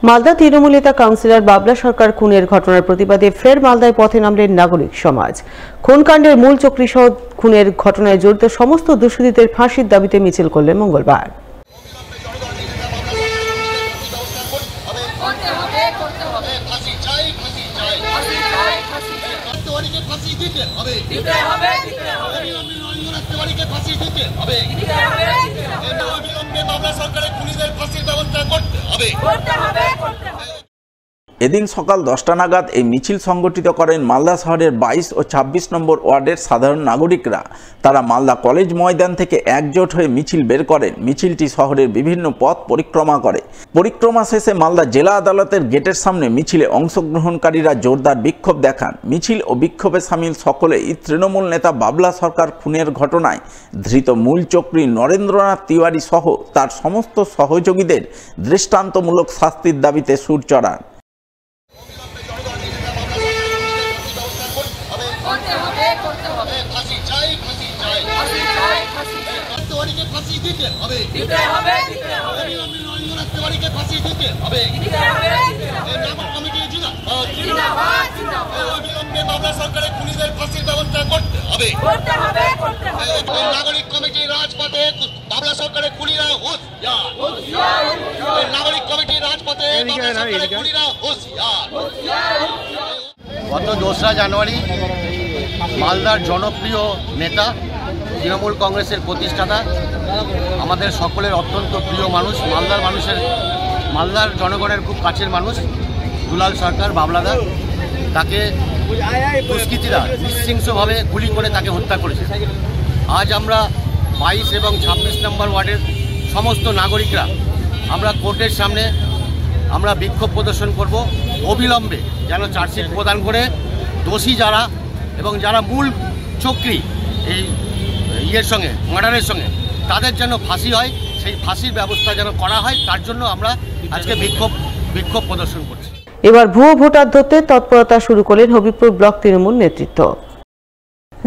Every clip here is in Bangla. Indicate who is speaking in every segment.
Speaker 1: মালদা তৃণমূল নেতা কাউন্সিলর বাবলা সরকার খুনের ঘটনার প্রতিবাদে ফের মালদায় পথে নামলেন নাগরিক সমাজ। খুনকাণ্ডের মূল চক্রী সহ খুনের ঘটনায় জড়িত সমস্ত দোষীদের ফাঁসির দাবিতে মিছিল করলেন মঙ্গলবার।
Speaker 2: এদিন সকাল 10টা নাগাদ এই মিছিল সংগঠিত করেন মালদা শহরের 22 ও 26 নম্বর ওয়ার্ডের সাধারণ নাগরিকরা। তারা মালদা কলেজ ময়দান থেকে একজোট হয়ে মিছিল বের করেন। মিছিলটি শহরের বিভিন্ন পথ পরিক্রমা করে। পরিক্রমা শেষে মালদা জেলা আদালতের গেটের সামনে মিছিলে অংশগ্রহণকারীরা জোরদার বিক্ষোভ দেখান। মিছিল ও বিক্ষোভে সামিল সকলেই তৃণমূল নেতা বাবলা সরকার খুনের ঘটনায় ধৃত মূল চক্রী নরেন্দ্রনাথ তিওয়ারি সহ তার সমস্ত সহযোগীদের দৃষ্টান্তমূলক শাস্তির দাবিতে সুর চড়ান।
Speaker 3: নাগরিক কমিটি রাজপথে বাবলা সরকারের খুনিরা হুঁশিয়ার। নাগরিক কমিটি রাজপথে বাবলা সরকারের খুনিরা হুঁশিয়ার।
Speaker 4: গত 2রা জানুয়ারি মালদার জনপ্রিয় নেতা, তৃণমূল কংগ্রেসের প্রতিষ্ঠাতা, আমাদের সকলের অত্যন্ত প্রিয় মানুষ, মালদার জনগণের খুব কাছের মানুষ দুলাল সরকার বাবলাদা, তাকে দুষ্কৃতীরা নৃশংসভাবে গুলি করে তাকে হত্যা করেছে। আজ আমরা 22 এবং 26 নম্বর ওয়ার্ডের সমস্ত নাগরিকরা আমরা কোর্টের সামনে আমরা বিক্ষোভ প্রদর্শন করব। অবিলম্বে যেন চার্জশিট প্রদান করে দোষী যারা এবং যারা মূল চক্রী এই সঙ্গে মার্ডারের সঙ্গে তাদের যেন ফাঁসি হয়, সেই ফাঁসির ব্যবস্থা যেন করা হয়, তার জন্য আমরা আজকে বিক্ষোভ প্রদর্শন করছি।
Speaker 1: এবার ভুয়ো ভোটার ধরতে তৎপরতা শুরু করলেন হবিপুর ব্লক তৃণমূল নেতৃত্ব,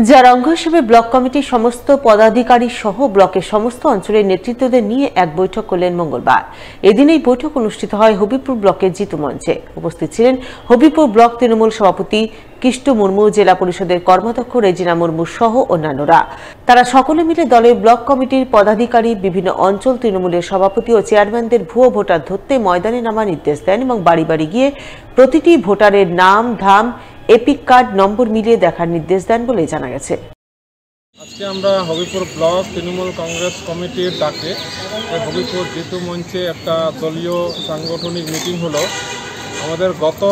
Speaker 1: যার অঙ্গ হিসেবে ব্লক কমিটির সমস্ত পদাধিকারী সহ ব্লকের সমস্ত অঞ্চলের নেতৃত্বদের নিয়ে এক বৈঠক করলেন মঙ্গলবার। এদিন এই বৈঠক অনুষ্ঠিত হয় হবিপুর ব্লকের জিতু মঞ্চে। উপস্থিত ছিলেন হবিপুর ব্লক তৃণমূল সভাপতি কিষ্টু মুর্মু, জেলা পরিষদের কর্মাধ্যক্ষ রেজিনা মুর্মু সহ অন্যান্যরা। তারা সকলে মিলে দলের ব্লক কমিটির পদাধিকারী, বিভিন্ন অঞ্চল তৃণমূলের সভাপতি ও চেয়ারম্যানদের ভুয়ো ভোটার ধরতে ময়দানে নামার নির্দেশ দেন এবং বাড়ি বাড়ি গিয়ে প্রতিটি ভোটারের নাম, ধাম, এপিক কার্ড নম্বর মিলিয়ে দেখার নির্দেশ দেন বলে জানা গেছে।
Speaker 5: আজকে আমরা হবিপুর ব্লক তৃণমূল কংগ্রেস কমিটির ডাকে হবিপুর জিতু মঞ্চে একটা দলীয় সাংগঠনিক মিটিং হলো। আমাদের গত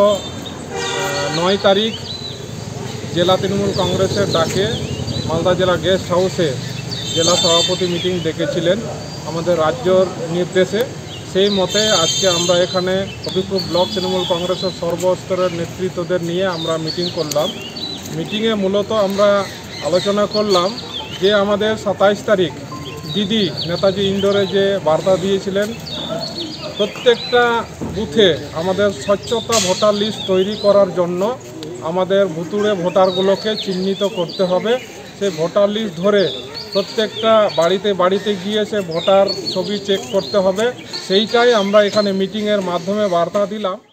Speaker 5: 9 তারিখ জেলা তৃণমূল কংগ্রেসের ডাকে মালদা জেলা গেস্ট হাউসে জেলা সভাপতি মিটিং ডেকেছিলেন আমাদের রাজ্যর নির্দেশে। সেই মতে আজকে আমরা এখানে হবিপুর ব্লক তৃণমূল কংগ্রেসের সর্বস্তরের নেতৃত্বদের নিয়ে আমরা মিটিং করলাম। মিটিংয়ে মূলত আমরা আলোচনা করলাম যে আমাদের 27 তারিখ দিদি নেতাজি ইন্ডোরে যে বার্তা দিয়েছিলেন, প্রত্যেকটা বুথে আমাদের স্বচ্ছতা ভোটার লিস্ট তৈরি করার জন্য আমাদের ভুতুড়ে ভোটারগুলোকে চিহ্নিত করতে হবে। সেই ভোটার লিস্ট ধরে প্রত্যেকটা বাড়িতে গিয়ে সে ভোটার ছবি চেক করতে হবে। সেইটাই আমরা এখানে মিটিংয়ের মাধ্যমে বার্তা দিলাম।